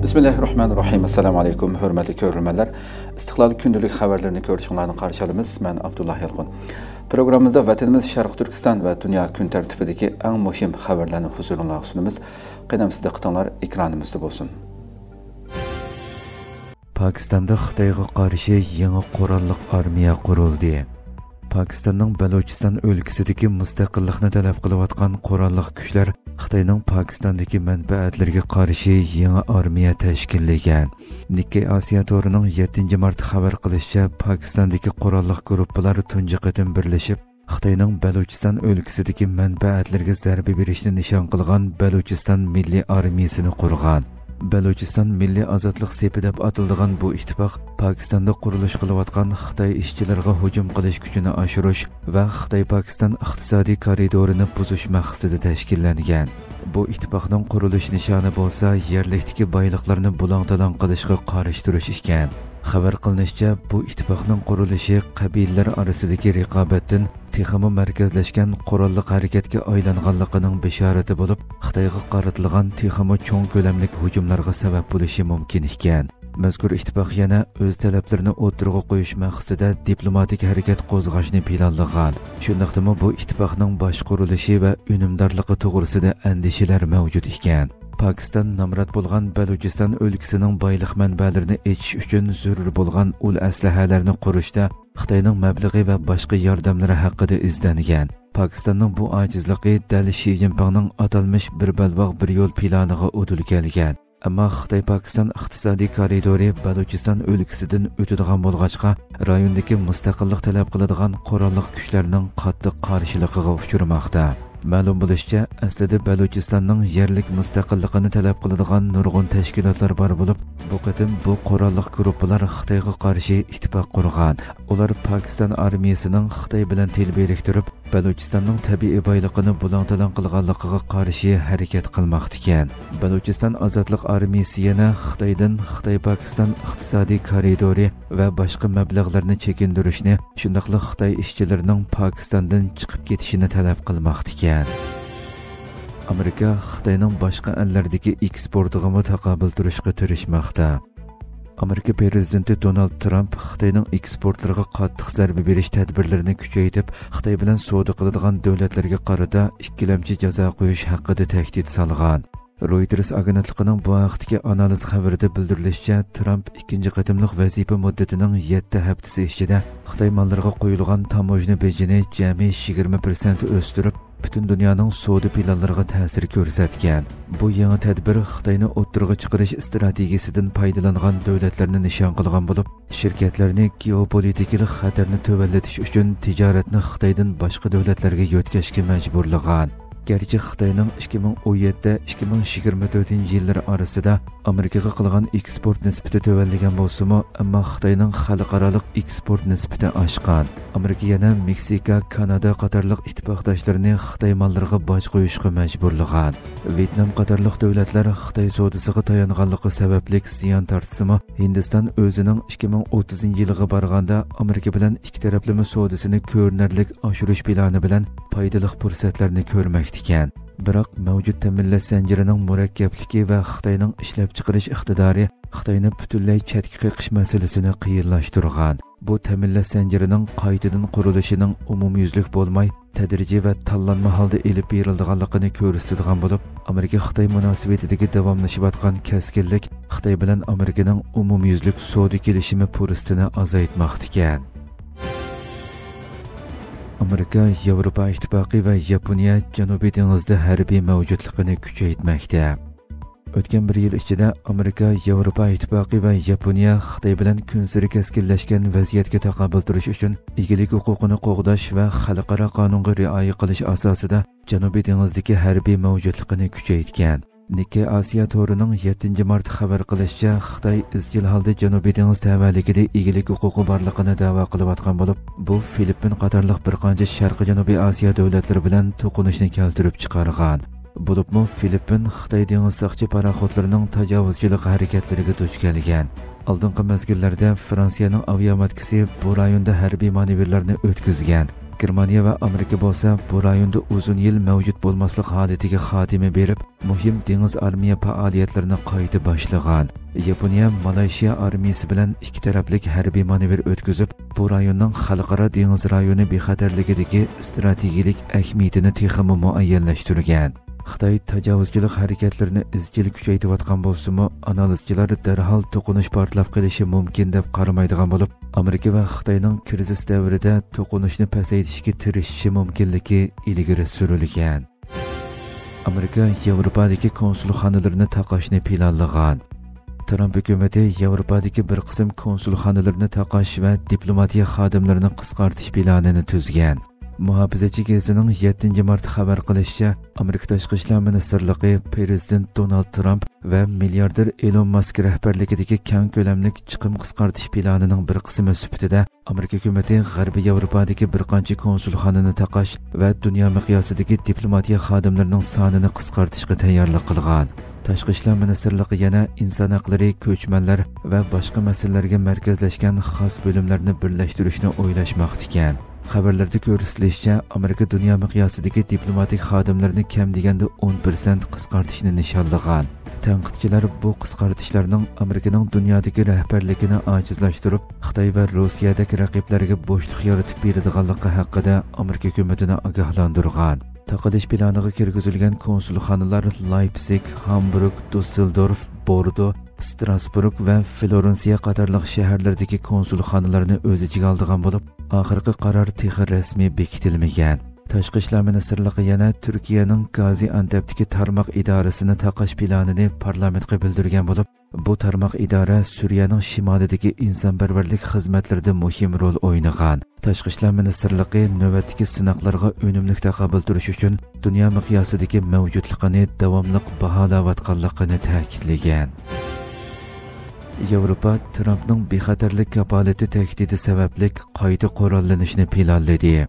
Bismillahirrahmanirrahim. Assalamu alaykum, hörmətli görürmənlər. İstiqlal gündəlik xəbərlərini görüşünlərdən qarşılayırıq. Mən Abdullah Yalqın. Proqramımızda vətənimiz Şərq Türkistan və dünya gün tərtibidəki ən mühim xəbərlərini huzurunuzda sunumuz. Qədəmsiz diqqətinizlər ekranımızda olsun. Pakistanda Xitoyga qarşı yangi qurolliq armiya qurildi. Pakistanning Balochiston o'lkasidagi mustaqillikni talab qilayotgan qurolliq kuchlar Xitoyning Pakistondagi manfaatlariga qarshi yangi armiya tashkillagan. Nikkei Asiya to'rining 7 mart xabar qilishicha, Pakistondagi qurolliq guruhlar tunji qatim birlashib, Xitoyning Balochiston o'lkasidagi manfaatlariga zarba berishni nishon qilgan Balochiston milliy armiyasini qurgan. Balochiston milliy ozodlik sepi deb atiladigan bu ittifoq Pokistonda qurilish qilayotgan Xitoy ishchilarga hujum qilish kuchini oshirish va Xitoy-Pokiston iqtisodiy koridorini buzish maqsadida tashkillangan. Bu ittifoqning qurilish nishoni bo'lsa, yerlikdagi boyliqlarni bulang-talang qilishga qarshi turish ekan. Xabar qilinishicha, bu ittifoqning qurilishi qabilalar orasidagi raqobatdan texmo markazlashgan qurolli harakatga aylanganligining bishorati bo'lib, Xitoyga qaratilgan texmo cho'ng ko'lamli hujumlarga sabab bo'lishi mumkin ekan. Mazkur ittifoq yana o'z talablarini o'tirg'a qo'yish maqsadida diplomatik harakat qo'zg'ashni planlagan. Shundaqdimi bu ittifoqning boshqarilishi va unumdorligi to'g'risida andishalar mavjud ekan. Pakistan namrat bo'lgan Balochiston o'lkasining boylik manbalarini echish uchun zarur bo'lgan ul aslahalarni qurishda Xitoyning mablag'i va boshqa yordamlari haqida izlangan. Pakistonning bu ojizligi dal Shi Jinpingning atalmish bir balvoq bir yo'l planiga o'til kelgan. Ammo Xitoy-Pokiston iqtisodiy koridori Balochiston o'lkasidan o'tadigan bo'lg'achqa, rayondagi mustaqillik talab qiladigan qurolliq kuchlarning qattiq qarshiligiga uchramoqda. Ma'lum bo'lishicha, aslida Balochistonning yerlik mustaqilligini talab qiladigan nurg'un tashkilotlar bor bo'lib, bu qatim bu qurolliq guruhlar Xitoyga qarshi ittifoq qurgan. Ular Pokiston armiyasining Xitoy bilan til biriktirib, Balochistonning tabiiy boyligini bulang-talang qilganligiga qarshi harakat qilmoqda ekan. Balochiston ozodlik armiyasi yana Xitoydan Xitoy-Pokiston iqtisodiy koridori va boshqa mablag'larni chekindirishni, shundaqla Xitoy ishchilarining Pokistondan chiqib ketishini talab qilmoqda ekan. Amerika Xitoyning boshqa ellardagi eksportiga mutaqobil turishga tirishmoqda. Amerika prezidenti Donald Trump Xitoyning eksportlariga qattiq zarba berish tadbirlarini kuchaytirib, Xitoy bilan savdo qiladigan davlatlarga qarata ikkilamchi jazo qo'yish haqida tahdid solgan. Reuters agentligining bu vaqtdagi analiz xabarida bildirilishicha, Trump ikkinchi qatimliq vazifa muddatining 7 haftasi ichida Xitoy mollariga qo'yilgan tamojna bejini jami 20% o'stirib, butun dunyoning savdo planlariga ta'sir ko'rsatgan. Bu yangi tadbir Xitoyni o'ttirg'a chiqarish strategiyasidan foydalangan davlatlarni nishon qilgan bo'lib, shirkatlarni geopolitik xatarni tuvallatish uchun tijoratni Xitoydan boshqa davlatlarga yo'tkazishga majburlagan. Gerçi Xitoyning 2017-2024 yillar orasida Amerikaga qilgan eksport nisbati tuvallagan bo'lsa-mu, ammo Xitoyning xalqaro eksport nisbati oshgan. Amerika yana Meksika, Kanada qatorliq ittifoqdoshlarini Xitoy mollariga boj qo'yishga majburlagan. Vyetnam qatorliq davlatlar Xitoy savdosiga tayanganligi sababli ziyon tortsa-mu, Hindiston o'zining 2030-yilga borganda Amerika bilan ikki taraflama savdosini ko'rinarli oshirish plani bilan foydali fursatlarni ko'rmoqda ekan. Biroq mavjud ta'minlash zanjirining murakkabligi va Xitoyning ishlab chiqarish iqtidori Xitoyni butunlay chetga qiqish masalasini qiyinlashtirgan. Bu ta'minlash zanjirining qaytadan qurilishining umumyuzlik bo'lmay, tadrijiy va tanlanma holda elib berilganligini ko'rsatadigan bo'lib, Amerika-Xitoy munosabatidagi davomlashayotgan keskinlik Xitoy bilan Amerikaning umumyuzlik savdo kelishimi fursatini azaytmoqda ekan. Amerika, Yevropa ittifoqi va Yaponiya Janubiy dengizda harbiy mavjudligini kuchaytirmoqda. O'tgan bir yil ichida Amerika, Yevropa ittifoqi va Yaponiya Xitoy bilan kunsiri keskinlashgan vaziyatga taqobil turish uchun egilik huquqini qo'g'dash va xalqaro qonunga rioya qilish asosida Janubiy dengizdagi harbiy mavjudligini kuchaytirgan. Nikkei Asiya to'rining 7 mart xabar qilishicha, Xitoy izchil holda Janubiy dengiz tavalligida egilik huquqi borligini da'vo qilayotgan bo'lib, bu Filippin qatorliq bir qancha Sharqiy Janubiy Osiyo davlatlari bilan to'qinishni keltirib chiqargan. Bo'libmi Filippin Xitoy dengiz soqchi paraxodlarining tajovuzchilik harakatlariga duch kelgan. Oldingi mezgillarda Fransiyaning aviamatkisi bu rayonda harbiy manevrlarni o'tkazgan. Germaniya va Amerika bo'lsa bu rayonda uzun yil mavjud bo'lmaslik holatiga xotima berib, muhim dengiz armiya faoliyatlarini qayta boshlagan. Yaponiya Malayziya armiyasi bilan ikki taraflik harbiy manevr o'tkazib, bu rayonning xalqaro dengiz rayoni bexatarligidagi strategik ahamiyatini texmi muayyanlashtirgan. Xitoy tajovuzchilik harakatlarini izchil kuchaytirayotgan bo'lsa-mu, analizchilar darhol to'qinish portlab qolishi mumkin deb qaramaydigan bo'lib, Amerika va Xitoyning krizis davrida to'qinishni pasaytirishga tirishishi mumkinligi ilgari surilgan. Amerika Yevropadagi konsulxonalarni taqashni planlagan. Trump hukumati Yevropadagi bir qism konsulxonalarni taqash va diplomatiya xodimlarini qisqartish planini tuzgan. Muhofizachi gazetining 7 mart xabar qilishicha, Amerika Tashqi ishlar ministrligi Prezident Donald Trump va milliarder Elon Musk rahbarligidagi keng ko'lamli chiqim qisqartish planining bir qismi sifatida Amerika hukumati G'arbiy Yevropadagi bir qancha konsulxonani taqash va dunyo miqyosidagi diplomatiya xodimlarining sonini qisqartishga tayyorlik qilgan. Tashqi ishlar ministrligi yana inson haqlari, ko'chmanlar va boshqa masalalarga markazlashgan xos bo'limlarni birlashtirishni o'ylashmoqda ekan. Xabarlarda ko'rsatilishicha, Amerika dunyo miqyosidagi diplomatik xodimlarni kam deganda 10% qisqartishni nishonlagan. Tanqidchilar bu qisqartishlarning Amerikaning dunyodagi rahbarligini ojizlashtirib, Xitoy va Rossiyadagi raqiblarga bo'shliq yaratib beradiganligi haqida Amerika hukumatini ogohlantirgan. Taqilish planiga kirgizilgan konsulxonalar Leipzig, Hamburg, Düsseldorf, Bordo, Strasburg va Florensiya qatorliq shaharlardagi konsulxonalarni o'z ichiga olgan bo'lib, oxirgi qaror texnik rasmiy bekitilmagan. Tashqi ishlar ministrligi yana Turkiyaning Gaziantepdagi tarmoq idorasini taqash planini parlamentga bildirgan bo'lib, bu tarmoq idora Suriyaning shimolidagi insonparvarlik xizmatlarida muhim rol o'ynagan. Tashqi ishlar ministrligi navbatdagi sinoqlarga unumli taqobil turish uchun dunyo miqyosidagi mavjudligini davomli baholayotganligini ta'kidlagan. Yevropa Trumpning bexatarlik kapolati tahdidi sababli qayta qurollanishni planladi.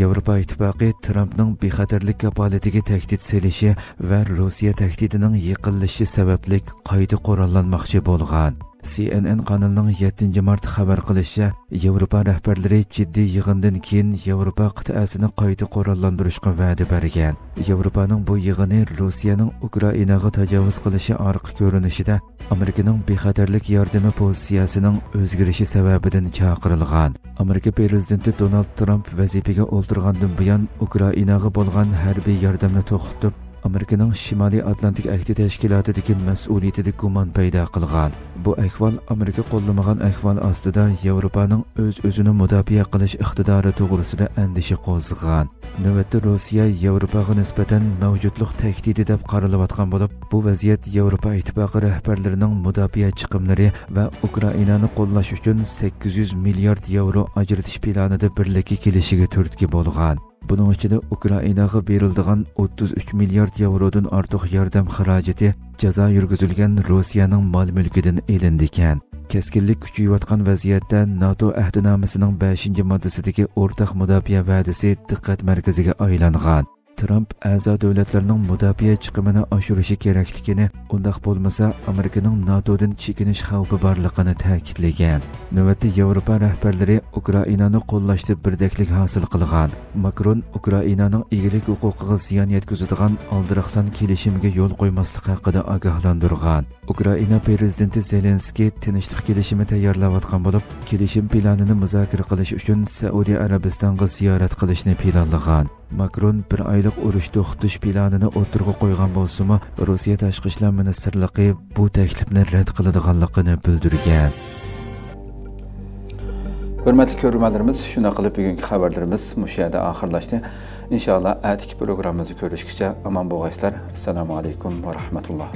Yevropa ittifoqi Trumpning bexatarlik kapolatiga tahdid selishi va Rossiya tahdidining yiqilishi sababli qayta qurollanmoqchi bo'lgan. CNN kanalining 7 mart xabar qilishicha, Yevropa rahbarlari jiddiy yig'indan keyin Yevropa qit'asini qayta qurollantirishga va'da bergan. Yevropaning bu yig'ini Rossiyaning Ukrainaga tajovuz qilishi orqa ko'rinishida Amerikaning bexatarlik yordami pozitsiyasining o'zgarishi sababidan chaqirilgan. Amerika prezidenti Donald Trump vazifaga o'ltirgandan buyon Ukrainaga bo'lgan harbiy yordamni to'xtatib, Amerikaning Shimoliy Atlantik ahdi tashkilotidagi mas'uliyatida gumon paydo qilgan. Bu ahvol Amerika qo'llamagan ahvol ostida Yevropaning o'z-o'zini mudofaa qilish iqtidori to'g'risida andisha qo'zg'agan. Navbatda Rossiya Yevropaga nisbatan mavjudlik tahdidi deb qaralayotgan bo'lib, bu vaziyat Yevropa ittifoqi rahbarlarining mudofaa chiqimlari va Ukrainani qo'llash uchun 800 milliard yevro ajratish planida birlikka kelishiga turtki bo'lgan. Bunun ichida Ukrainaga beriladigan 33 milliard yevrodan ortiq yordam xarajati jazo yurgizilgan Rossiyaning mol-mulkidan elindi ekan. Keskinlik kuchayayotgan vaziyatda NATO ahdnomasining 5-moddasidagi o'rtaq mudofaa va'dasi diqqat markaziga aylangan. Trump a'zo davlatlarning mudofaa chiqimini oshirishi kerakligini, undaq bo'lmasa Amerikaning NATOdan chekinish xavfi borligini ta'kidlagan. Navbatda Yevropa rahbarlari Ukrainani qo'llashda birdaklik hosil qilgan. Makron Ukrainaning egilik huquqiga ziyon yetkazadigan aldiraqsan kelishimga yo'l qo'ymaslik haqida ogohlantirgan. Ukraina prezidenti Zelenskiy tinchlik kelishimi tayyorlayotgan bo'lib, kelishim planini muzokara qilish uchun Saudiya Arabistonga ziyorat qilishni planlagan. Makron bir oylik urush to'xtatish planini o'tirg'a qo'ygan bo'lsa-mu, Rossiya tashqi ishlar ministrligi bu taklifni rad qiladiganligini bildirgan. Hurmatli ko'ruvchilarimiz, shuna qilib bugungi xabarlarimiz mushu yerda oxirlashdi. Inshaalloh atiki programmamizni ko'rishgacha omon bo'linglar. Assalomu alaykum va rahmatulloh.